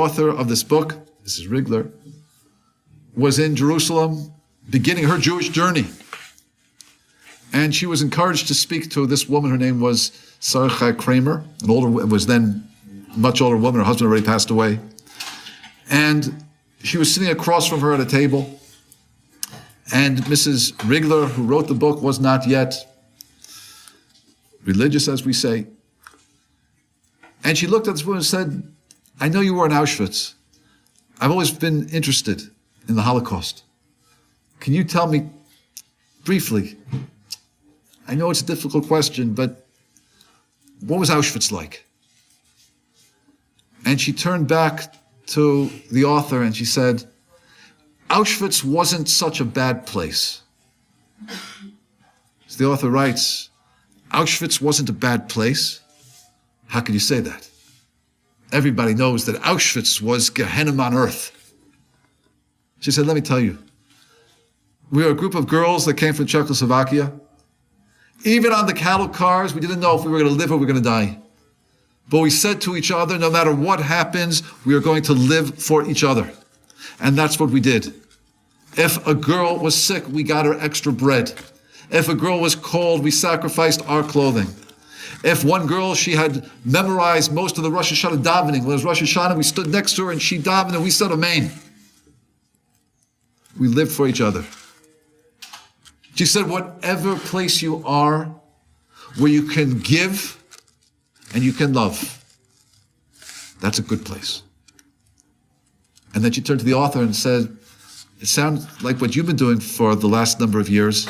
Author of this book, Mrs. Rigler, was in Jerusalem beginning her Jewish journey. And she was encouraged to speak to this woman. Her name was Sarah Kramer, was then much older woman. Her husband already passed away. And she was sitting across from her at a table. And Mrs. Rigler, who wrote the book, was not yet religious, as we say. And she looked at this woman and said, I know you were in Auschwitz. I've always been interested in the Holocaust. Can you tell me briefly, I know it's a difficult question, but what was Auschwitz like? And she turned back to the author and she said, Auschwitz wasn't such a bad place. As the author writes, Auschwitz wasn't a bad place. How can you say that? Everybody knows that Auschwitz was Gehenna on earth. She said, let me tell you, we were a group of girls that came from Czechoslovakia. Even on the cattle cars, we didn't know if we were going to live or we were going to die. But we said to each other, no matter what happens, we are going to live for each other. And that's what we did. If a girl was sick, we got her extra bread. If a girl was cold, we sacrificed our clothing. If one girl, she had memorized most of the Rosh Hashanah davening. When it was Rosh Hashanah, we stood next to her and she davened and we said Amen. We lived for each other. She said, whatever place you are, where you can give and you can love, that's a good place. And then she turned to the author and said, it sounds like what you've been doing for the last number of years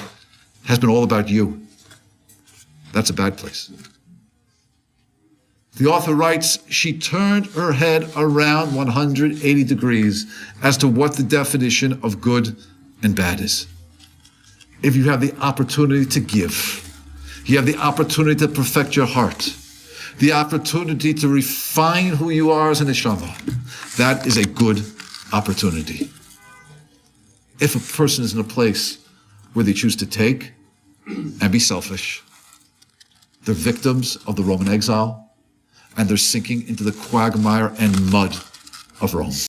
has been all about you. That's a bad place. The author writes, she turned her head around 180 degrees as to what the definition of good and bad is. If you have the opportunity to give, you have the opportunity to perfect your heart, the opportunity to refine who you are as an neshama, that is a good opportunity. If a person is in a place where they choose to take and be selfish, they're victims of the Roman exile, and they're sinking into the quagmire and mud of Rome.